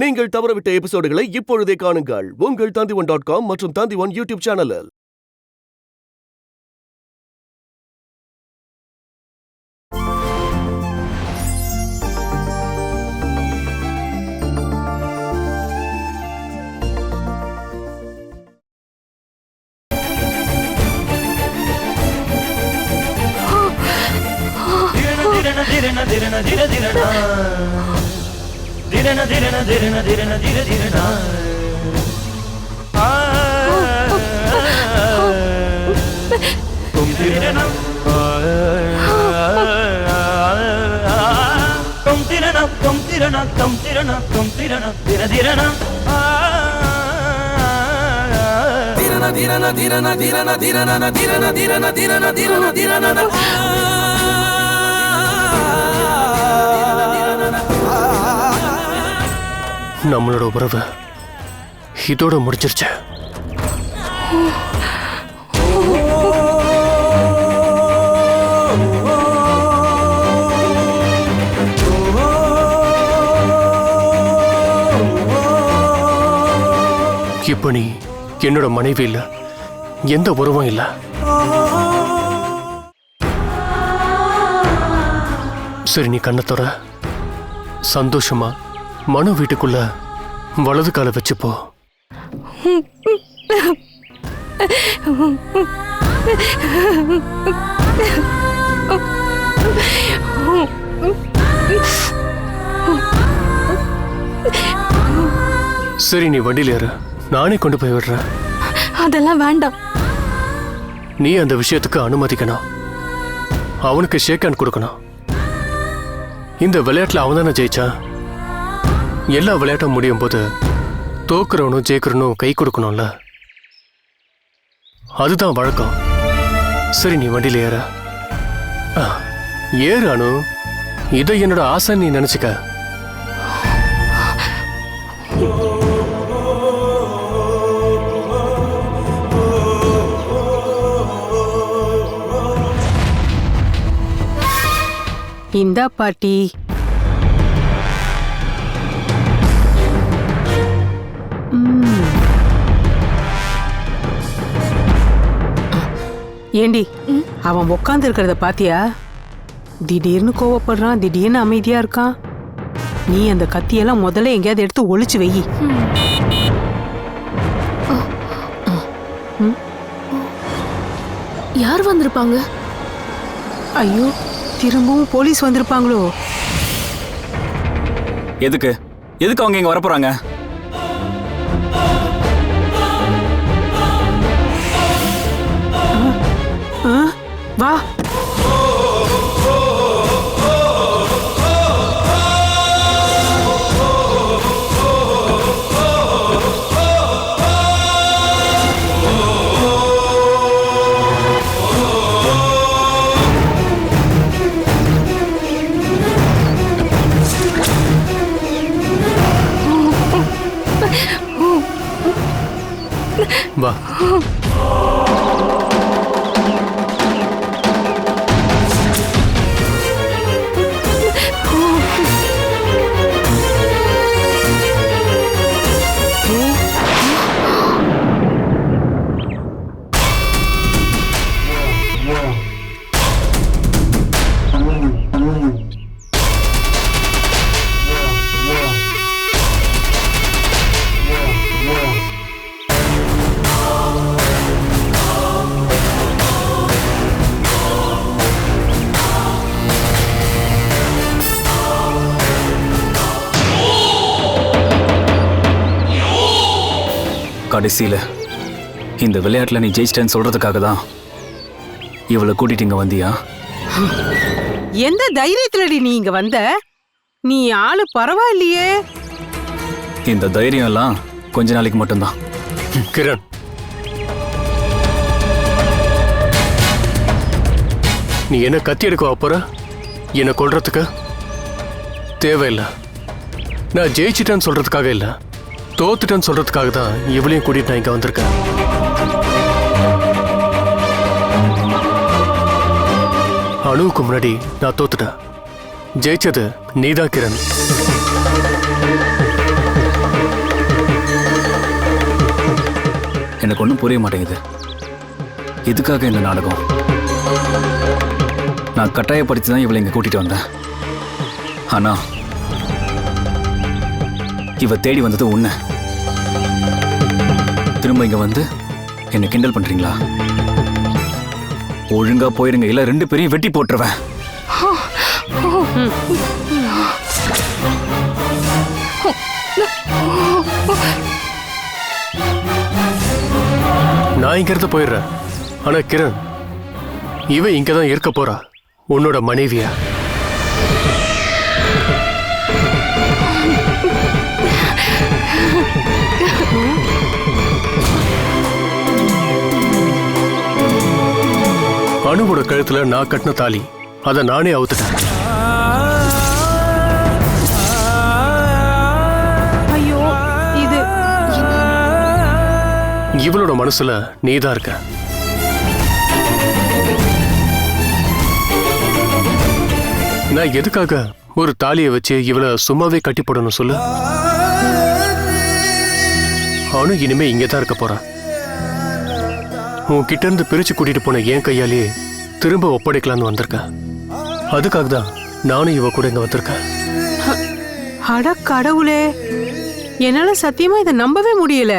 நீங்கள் தவறவிட்ட எபிசோடுகளை இப்பொழுதே காணுங்கள் உங்கள் Tandivan.com மற்றும் Tandivan யூடியூப் சேனலில். நம்மளோட உறவு இதோட முடிச்சிருச்சு. இப்ப நீ என்னோட மனைவி இல்ல, எந்த உறவும் இல்ல. சரி, நீ கண்ணத்தோட சந்தோஷமா மனு வீட்டுக்குள்ள வலது கால வச்சுப்போ. சரி, நீ வண்டியில ஏறு, நானே கொண்டு போய் விடுறேன். அதெல்லாம் வேண்டாம். நீ அந்த விஷயத்துக்கு அனுமதிக்கணும். அவனுக்கு ஷேக் ஹேண்ட் கொடுக்கணும். இந்த விளையாட்டுல அவன் தானே ஜெயிச்சான். எல்லா விளையாட்டும் முடியும் போது தோக்குறவனும் ஜெயிக்கிறவனும் கை கொடுக்கணும்ல, அதுதான் வழக்கம். சரி, நீ வண்டியில ஏற. ஏறு அனு, இதை என்னோட ஆசை நீ நினைச்சுக்க. இந்தா பாட்டி. ஏண்டி, அவன் உக்காந்து இருக்கிறத பாத்தியா? திடீர்னு கோவப்படுறான், திடீர்னு அமைதியா இருக்கான். நீ அந்த கத்தியெல்லாம் முதல்ல எங்கேயாவது எடுத்து ஒளிச்சு வை. யார் வந்திருப்பாங்க? ஐயோ, திரும்பவும் போலீஸ் வந்திருப்பாங்களோ? எதுக்கு அவங்க இங்க வரப்போறாங்க? வா. வா. கடைசியில இந்த விளையாட்டுல நீ ஜெயிச்சிட்டேன்னு சொல்றதுக்காக தான் இவளை கூட்டிட்டு இங்க வந்தியா? எந்த தைரியத்துலடி நீ இங்க வந்த? நீ ஆளு பரவாயில்லையே. இந்த தைரியம் எல்லாம் கொஞ்ச நாளைக்கு மட்டும்தான். கிரண், நீ என்ன கத்தி எடுக்க போற? என்ன கொல்றதுக்கு தேவையில்லை. நான் ஜெயிச்சிட்டேன்னு சொல்றதுக்காக இல்ல, தோத்துட்டேன்னு சொல்றதுக்காக தான் இவளையும் கூட்டிட்டு நான் இங்க வந்திருக்கேன். அணுவுக்கு முன்னாடி நான் தோத்துட்டேன். ஜெயிச்சது நீதான் கிரண். எனக்கு ஒன்றும் புரிய மாட்டேங்குது. எதுக்காக இந்த நாடகம்? நான் கட்டாயப்படுத்தி தான் இவளை இங்கே கூட்டிட்டு வந்தேன். ஆனா இவ தேடி வந்தது உன்னை. திரும்ப இங்க வந்து என்ன கிண்டல் பண்றீங்களா? ஒழுங்கா போயிருங்க, இல்ல 2 பேரையும் வெட்டி போட்டுருவேன். நான் இங்கிருந்து போயிடுறேன். ஆனா கிரண், இவ இங்கதான் இருக்க போறா, உன்னோட மனைவியா. அனுவோட கழுத்துல நான் கட்டின தாலி, அதை நானே அவுத்துட்டேன். ஐயோ, இது இவளோட மனசுல நீதான் இருக்க. நான் எதுக்காக ஒரு தாலியை வச்சு இவளை சும்மாவே கட்டி போடணும் சொல்லு? அனு இனிமே இங்கதான் இருக்க போறான். உன்கிட்ட இருந்து பிரிச்சு கூட்டிட்டு போன என் கையாலேயே திரும்ப ஒப்படைக்கலான்னு வந்திருக்கேன். அதுக்காக தான் நானும் இவ கூட இங்க வந்திருக்கேன். அட கடவுளே, என்னால சத்தியமா இதை நம்பவே முடியல.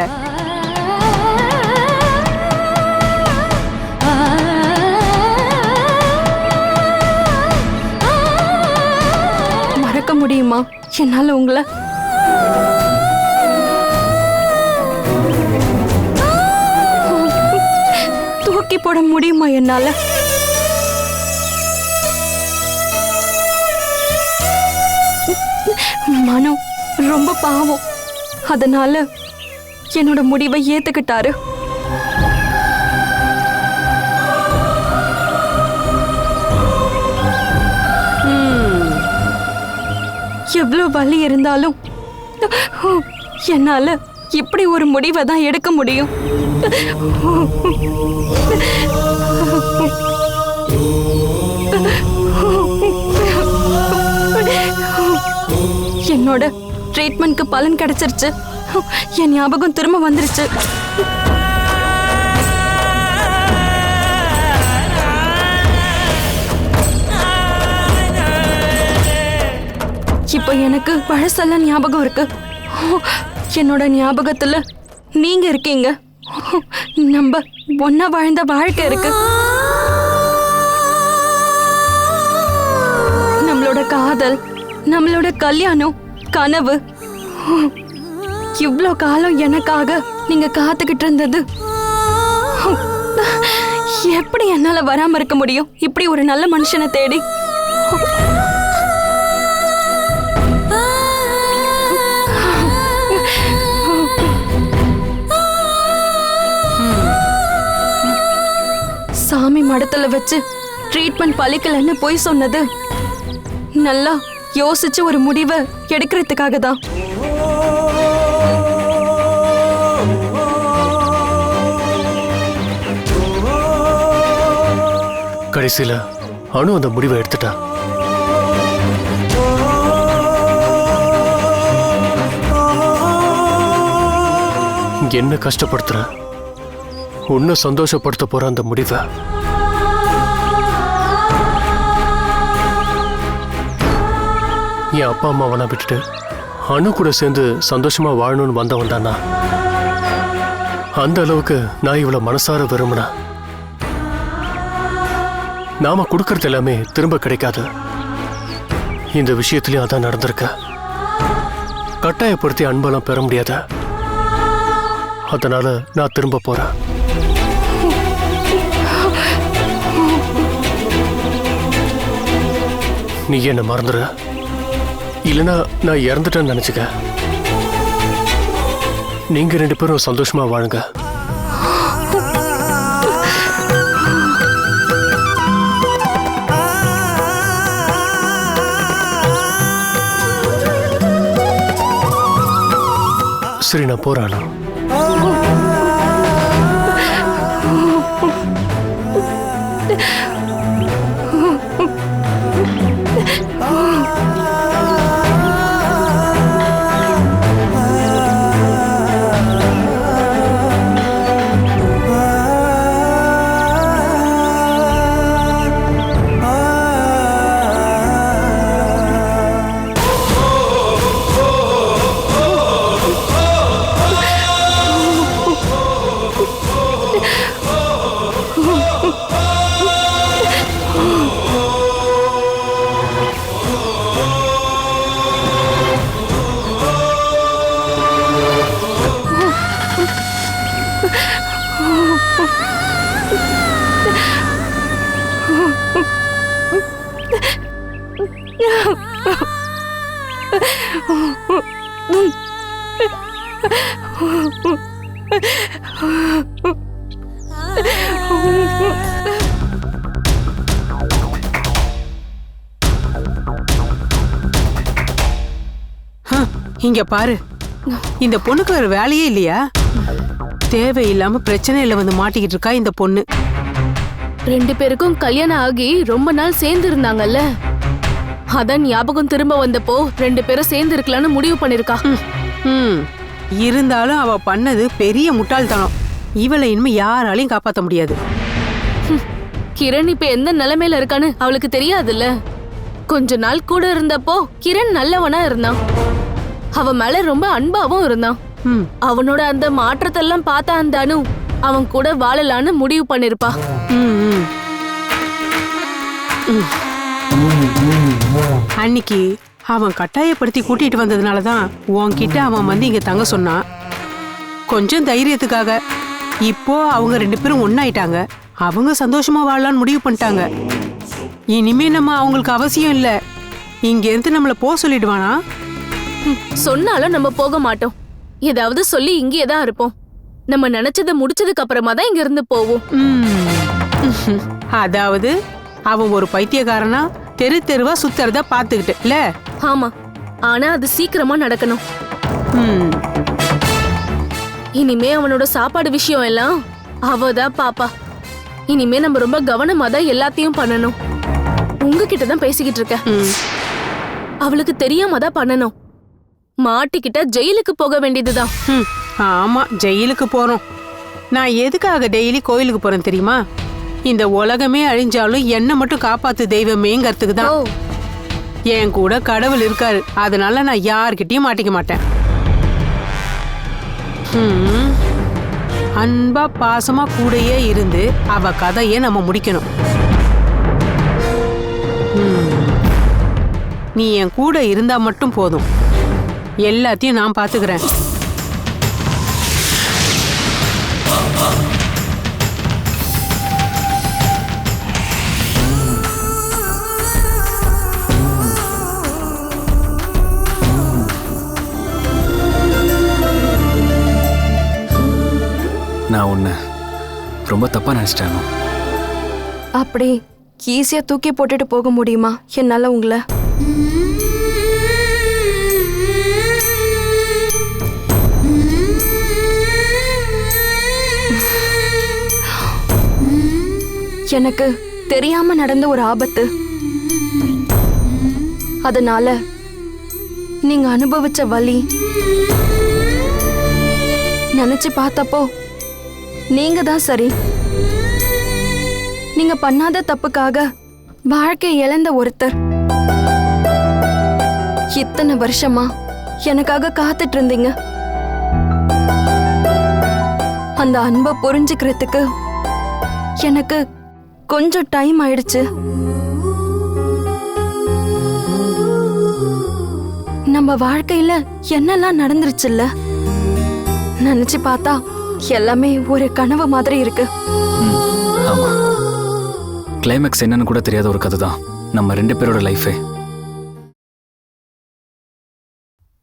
மறக்க முடியுமா என்னால உங்களை? தூக்கி போட முடியுமா என்னால? மனு ரொம்ப பாவம், அதனால என்னோட முடிவை ஏத்துக்கிட்டாரு. எவ்வளவு வலி இருந்தாலும் என்னால இப்படி ஒரு முடிவை தான் எடுக்க முடியும். என்னோட ட்ரீட்மெண்ட்க்கு பலன் கிடைச்சிருச்சு. என் ஞாபகம் திரும்ப வந்துருச்சு. இப்ப எனக்கு பழசெல்லாம் ஞாபகம் இருக்கு. என்னோட ஞாபகத்துல நீங்க இருக்கீங்க. நம்ம ஒன்னா வாழ்ந்த வாழ்க்கை இருக்கு. நம்மளோட காதல், நம்மளோட கல்யாணம், கனவு, இவ்ளோ காலம் எனக்காக நீங்க காத்துக்கிட்டு இருந்தது எப்படி என்னால வராம இருக்க முடியும்? இப்படி ஒரு நல்ல மனுஷனை தேடி. சாமி மடத்துல வச்சு ட்ரீட்மெண்ட் பலிக்கலன்னு போய் சொன்னது நல்லா யோசிச்சு ஒரு முடிவை எடுக்கிறதுக்காக தான். கடைசியில அனு அந்த முடிவை எடுத்துட்டா. என்ன கஷ்டப்படுத்துற, உன்னை சந்தோஷப்படுத்த போற அந்த முடிவை என் அப்பா அம்மாவெல்லாம் விட்டுட்டு அனு கூட சேர்ந்து சந்தோஷமா வாழணும்னு வந்தவன் தானா? அந்த அளவுக்கு நான் இவ்வளவு மனசார விரும்பினா நாம கொடுக்கறது எல்லாமே திரும்ப கிடைக்காது. இந்த விஷயத்திலயும் அதான் நடந்திருக்க. கட்டாயப்படுத்தி அன்பெல்லாம் பெற முடியாத. அதனால நான் திரும்ப போறேன். நீ என்ன மறந்துற, இல்லைன்னா நான் இறந்துட்டேன்னு நினைச்சுக்க. நீங்க 2 பேரும் சந்தோஷமா வாழுங்க. சரி, நான் போறானா? இங்க பாரு, இந்த பொண்ணுக்கு வேற வேலையே இல்லையா? தேவையில்லாம பிரச்சனையில வந்து மாட்டிக்கிட்டு இருக்கா இந்த பொண்ணு. 2 பேருக்கும் கல்யாணம் ஆகி ரொம்ப நாள் சேர்ந்து இருந்தாங்கல்ல, அதான் ஞாபகம் திரும்ப வந்தப்போ 2 பேரும் சேர்ந்து இருக்கலாம்னு முடிவு பண்ணிருக்கா. இருந்தாலும் அவ பண்ணது பெரிய முட்டாள்தனம். இவளை இனிமே யாராலையும் காப்பாத்த முடியாது. கிரண் இப்ப எந்த நிலைமையில இருக்கான்னு அவளுக்கு தெரியாதுல்ல. கொஞ்ச நாள் கூட இருந்தப்போ கிரண் நல்லவனா இருந்தான், அவ மேல ரொம்ப அன்பாவும் இருந்தான். அவனோட அந்த மாற்றத்தெல்லாம் பார்த்த அந்த அனு அவன் கூட வாழலான்னு முடிவு பண்ணிருப்பா. அன்னைக்கு அவன் கட்டாயப்படுத்தி கூட்டிட்டு வந்ததுனாலதான் உன்கிட்ட அவன் வந்து இங்க தங்க சொன்னான். கொஞ்சம் தைரியத்துக்காக. இப்போ அவங்க 2 பேரும் ஒன்னாயிட்டாங்க. அவங்க சந்தோஷமா வாழலான்னு முடிவு பண்ணிட்டாங்க. இனிமே நம்ம அவங்களுக்கு அவசியம் இல்ல. இங்க இருந்து நம்மள போக சொல்லிடுவானா? சொன்னாலும் நம்ம போக மாட்டோம். ஏதாவது சொல்லி இங்கேயே தான் இருப்போம். நம்ம நினைச்சதை முடிச்சதுக்கு அப்புறமா தான் இங்க இருந்து போவோம். அதாவது அவன் ஒரு பைத்தியக்காரனா தெரு தெருவா சுத்துறத பாத்துக்கிட்டு இல்ல? ஆமா, ஆனா அது சீக்கிரமா நடக்கணும். இனிமே அவனோட சாப்பாடு விஷயம் எல்லாம் அவதான் பாப்பா. இனிமே நம்ம ரொம்ப கவனமா தான் எல்லாத்தையும் பண்ணணும். உங்ககிட்ட தான் பேசிக்கிட்டு இருக்க. அவளுக்கு தெரியாம தான் பண்ணணும். மாட்டிக்கிட்ட ஜெயிலுக்கு போக வேண்டியதுதான். ஆமா, ஜெயிலுக்கு போறோம். நான் எதுக்காக டெய்லி கோயிலுக்கு போறேன் தெரியுமா? இந்த உலகமே அழிஞ்சாலும் என்ன மட்டும் காப்பாத்து தெய்வமேங்கிறதுக்கு தான். என் கூட கடவுள் இருக்காரு, அதனால நான் யார்கிட்டயும் மாட்டிக்க மாட்டேன். அன்பா பாசமா கூடயே இருந்து அவ கதையை நம்ம முடிக்கணும். நீ என் கூட இருந்தா மட்டும் போதும், எல்லாத்தையும் நான் பாத்துக்கிறேன். நான் உன்னை ரொம்ப தப்பா நினைச்சிட்டேன். அப்படி ஈஸியா தூக்கி போட்டுட்டு போக முடியுமா என்னால உங்களை? எனக்கு தெரியாம நடந்த ஒரு ஆபத்து. அதனால நீங்க அனுபவிச்ச வலி நினைச்சு பார்த்தப்போ நீங்க தான் சரி. நீங்க பண்ணாத தப்புக்காக வாழ்க்கை இழந்த ஒருத்தர். இத்தனை வருஷமா எனக்காக காத்துட்டு இருந்தீங்க. அந்த அன்பை புரிஞ்சுக்கிறதுக்கு எனக்கு கொஞ்சம் டைம் ஆயிடுச்சு. நம்ம வாழ்க்கையில என்னெல்லாம் நடந்துருச்சுல்ல, நினைச்சு பார்த்தா எல்லாமே ஒரு கனவு மாதிரி இருக்கு. ஆமா, கிளைமேக்ஸ் என்னன்னு கூட தெரியாத ஒரு கதை தான் நம்ம 2 பேரோட லைஃபே.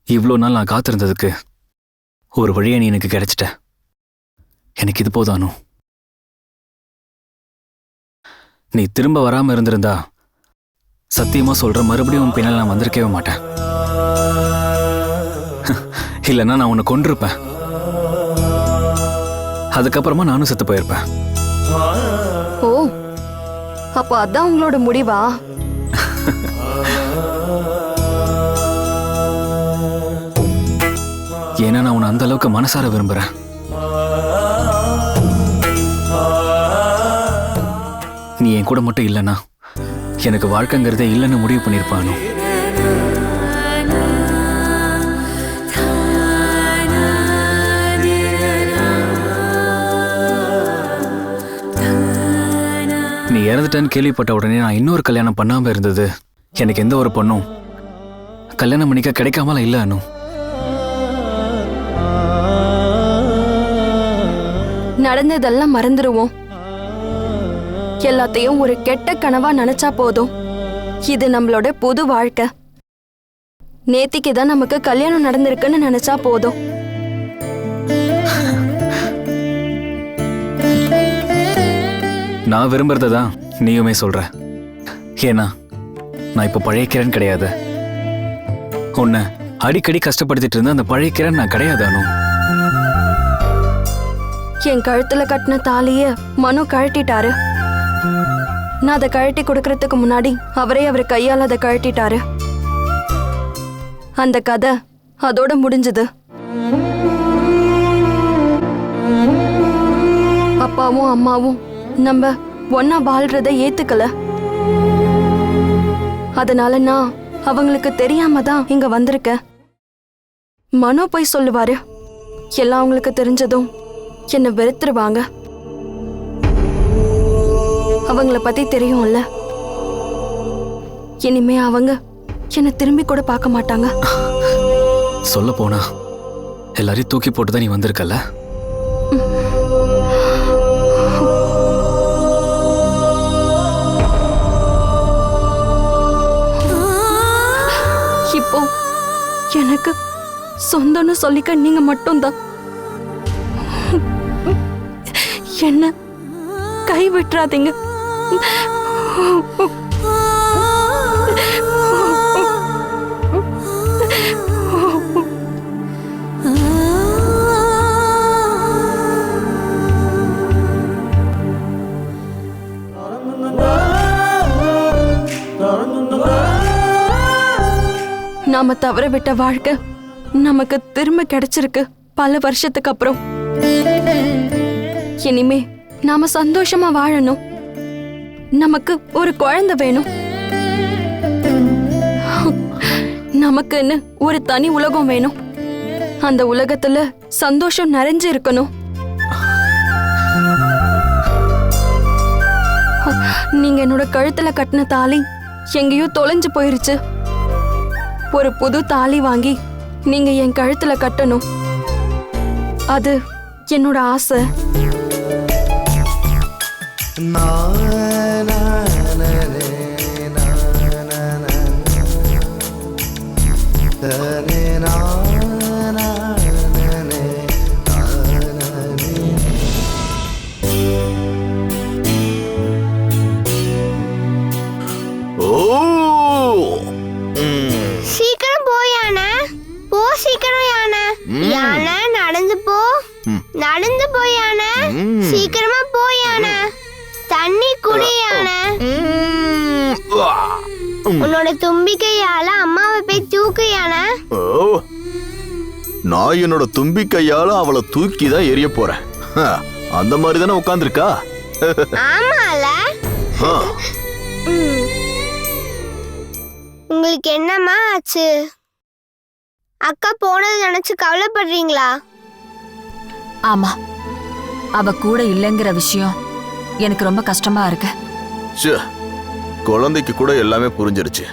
இவ்வளோ நாள் நான் காத்திருந்ததுக்கு ஒரு வழியை நீ எனக்கு கிடைச்சிட்ட. எனக்கு இது போதானு. நீ திரும்ப வராம இருந்திருந்தா சத்தியமா சொல்ற மறுபடியும் உன் பின்னால் நான் வந்திருக்கவே மாட்டேன். இல்லைன்னா நான் உன்னை கொண்டிருப்பேன். அதுக்கப்புறமா நானும் செத்து போயிருப்பேன். ஓ, அப்போ அதான் உங்களோட முடிவா? ஏன்னா நான் உன்னை அந்த அளவுக்கு மனசார விரும்புறேன். நீ என் கூட மட்டும் இல்லைன்னா எனக்கு வாழ்க்கைங்கிறதே இல்லைன்னு முடிவு பண்ணியிருப்பானோ. நீ இறந்துட்டேன்னு கேள்விப்பட்ட உடனே நான் இன்னொரு கல்யாணம் பண்ணாம இருந்தது எனக்கு எந்த ஒரு பொண்ணும் கல்யாணம் பண்ணிக்க கிடைக்காமல இல்ல அனு. நடந்ததெல்லாம் மறந்துடுவோம். எல்லாத்தையும் ஒரு கெட்ட கனவா நினைச்சா போதும். இது நம்மளோட புது வாழ்க்கை. நேத்திக்கு தான் நமக்கு கல்யாணம் நடந்திருக்குன்னு நினைச்சா போதும். நான் விரும்புறதை தான் நீயுமே சொல்ற. ஏன்னா நான் இப்போ பழைய கிரண் கிடையாது. உன்னை அடிக்கடி கஷ்டப்படுத்திட்டு இருந்த அந்த பழைய கிரண் நான் கிடையாது அனு. என் கழுத்துல கட்டின தாலிய மனு கழட்டிட்டாரு. நான் அதை கழட்டி கொடுக்கறதுக்கு முன்னாடி அவர் கையால் அதை கழட்டிட்டாரு. அந்த கதை அதோட முடிஞ்சது. அப்பாவும் அம்மாவும் நம்ம ஒன்னா வாழ்றத ஏத்துக்கல. அதனால நான் அவங்களுக்கு தெரியாம தான் இங்க வந்திருக்கேன். மனோ போய் சொல்லுவாரு. எல்லாம் அவங்களுக்கு தெரிஞ்சதும் என்னை வெறுத்துருவாங்க. அவங்கள பத்தி தெரியும்ல, இனிமே அவங்க என்னை திரும்பி கூட பார்க்க மாட்டாங்க. சொல்ல போனா எல்லாரையும் தூக்கி போட்டுதான் நீ வந்திருக்கல. இப்போ எனக்கு சொந்தம்னு சொல்லிக்க நீங்க மட்டும்தான். என்ன கை விட்டுறாதீங்க. நாம தவற விட்ட வாழ்க்கை நமக்கு திரும்ப கிடைச்சிருக்கு பல வருஷத்துக்கு அப்புறம். இனிமே நாம சந்தோஷமா வாழணும். நமக்கு ஒரு குழந்தை வேணும். நமக்குன்னு ஒரு தனி உலகம் வேணும். அந்த உலகத்துல சந்தோஷம் நிறைஞ்சு இருக்கணும். நீங்க என்னோட கழுத்துல கட்டின தாலி எங்கேயோ தொலைஞ்சு போயிருச்சு. ஒரு புது தாலி வாங்கி நீங்க என் கழுத்துல கட்டணும். அது என்னோட ஆசை. சீக்கிரம் போ யானை, போ சீக்கிரம் யானை. யானை நடந்து போ, நடந்து போ யானை. சீக்கிரமா போ யானை, தண்ணி குடி யானை. உன்னோட தும்பிக்கையால அம்மாவை போய் தூக்கு யானை. நான் என்னோட தும்பிக்கையால அவளை தூக்கி தான் எரிய போறேன். அந்த மாதிரி தானே உட்காந்துருக்கா? ஆமால. உங்களுக்கு என்னம்மா ஆச்சு? அக்கா போனது நினைச்சு கவலைப்படுறீங்களா? ஆமா, அவ கூட இல்லைங்கிற விஷயம் எனக்கு ரொம்ப கஷ்டமா இருக்கு. குழந்தைக்கு கூட எல்லாமே புரிஞ்சிருச்சு.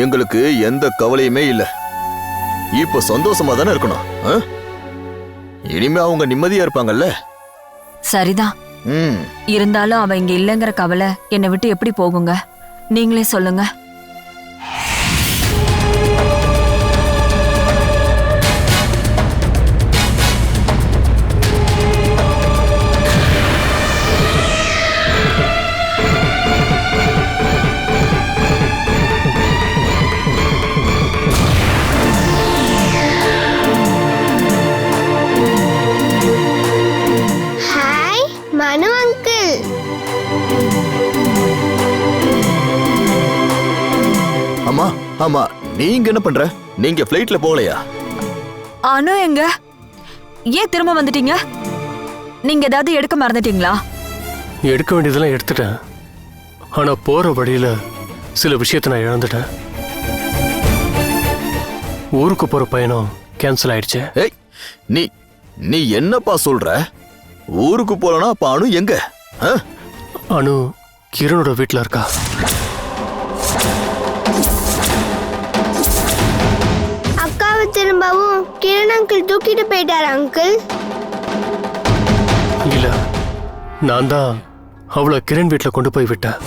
எங்களுக்கு எந்த கவலையுமே இல்ல. இப்ப சந்தோஷமா தானே இருக்கணும். இனிமே அவங்க நிம்மதியா இருப்பாங்கல்ல. சரிதான். இருந்தாலும் அவ இங்க இல்லைங்கிற கவலை என்னை விட்டு எப்படி போகுங்க? நீங்களே சொல்லுங்க. மனு அங்கிள். அம்மா, ஆமா, நீங்க என்ன பண்ற? நீங்க ஃளைட்ல போகலையா? அனு எங்க? ஏன் திரும்ப வந்துட்டீங்க? நீங்க ஏதாவது எடுக்க மறந்துட்டீங்களா? எடுக்க வேண்டியதெல்லாம் எடுத்துட்டேன். ஆனா போற வழியில சில விஷயத்தை நான் இழந்துட்டேன். ஊருக்கு போற பயணம் கேன்சல் ஆயிடுச்சு. ஏய், நீ என்னப்பா சொல்ற? ஊருக்கு போலனா அப்ப அனு எங்க? அனு கிரணோட வீட்டுல இருக்கா. அக்காவை திரும்பவும் கிரண் அங்கிள் தூக்கிட்டு போயிட்டாரு அங்கிள். இல்ல, நான் தான் அவளை கிரண் வீட்டுல கொண்டு போய் விட்டேன்.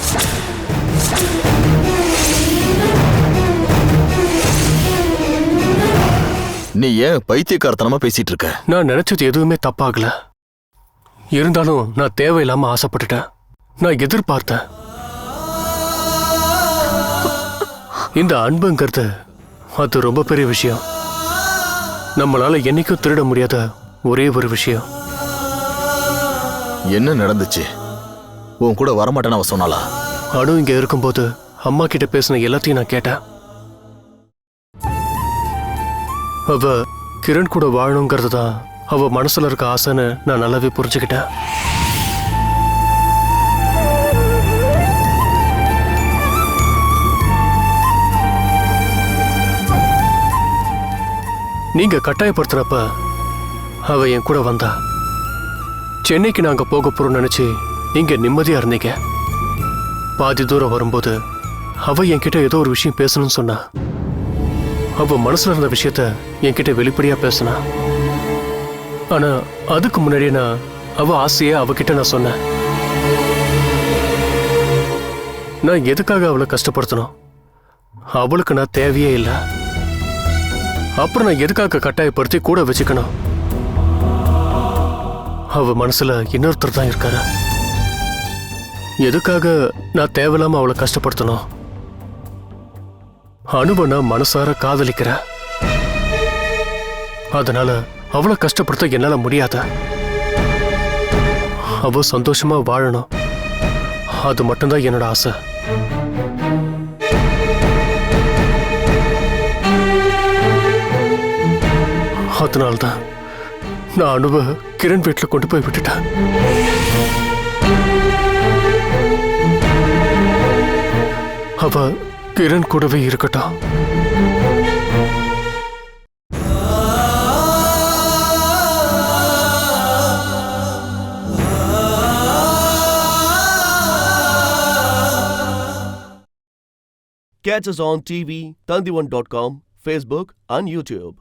நீ ஏன் பைத்தியக்காரத்தனமா பேசிட்டு இருக்க? நான் நினைச்சது எதுவுமே தப்பாகல. இருந்தாலும் நான் தேவையில்லாம ஆசைப்பட்டுட்டேன். நான் எதிர்பார்த்தேன். இந்த அன்புங்கிறது அது ரொம்ப பெரிய விஷயம். நம்மளால என்னைக்கும் திருட முடியாத ஒரே ஒரு விஷயம். என்ன நடந்துச்சு? உன் கூட வரமாட்டேன்னு அவ சொன்னாளா? அனு இங்க இருக்கும்போது அம்மா கிட்ட பேசின எல்லாத்தையும் நான் கேட்டேன். அவ கிரண் கூட வாழணுங்கிறது தான் அவ மனசுல இருக்க ஆசைன்னு நான் நல்லாவே புரிஞ்சுக்கிட்டேன். நீங்க கட்டாயப்படுத்துறப்ப அவ என் கூட வந்தா. சென்னைக்கு நாங்க போக போறோம் நினைச்சு நீங்க நிம்மதியா இருந்தீங்க. பாதி தூரம் வரும்போது அவ என்கிட்ட ஏதோ ஒரு விஷயம் பேசணும்னு சொன்னா. அவ மனசுல இருந்த விஷயத்த என்கிட்ட வெளிப்படையா பேசினா. ஆனா அதுக்கு முன்னாடியே நான் அவ ஆசைய அவகிட்ட நான் சொன்னேன். நான் எதுக்காக அவளை கஷ்டப்படுத்தணும்? அவளுக்கு நான் தேவையே இல்லை. அப்புறம் நான் எதுக்காக கட்டாயப்படுத்தி கூட வச்சுக்கணும்? அவ மனசுல இன்னொருத்தர் தான் இருக்காரு. எதுக்காக நான் தேவையில்லாம அவளை கஷ்டப்படுத்தணும்? அனுவை நான் மனசார காதலிக்கிறேன். அதனால அவளை கஷ்டப்படுத்த என்னால முடியாத. அவ சந்தோஷமா வாழணும், அது மட்டும்தான் என்னோட ஆசை. அதனால்தான் நான் அனுவை கிரண் வீட்டுல கொண்டு போய் விட்டுட்டேன். அவ கிரண் கூடவே இருக்கட்டும். Catch us on TV, Tandivan.com, Facebook and YouTube.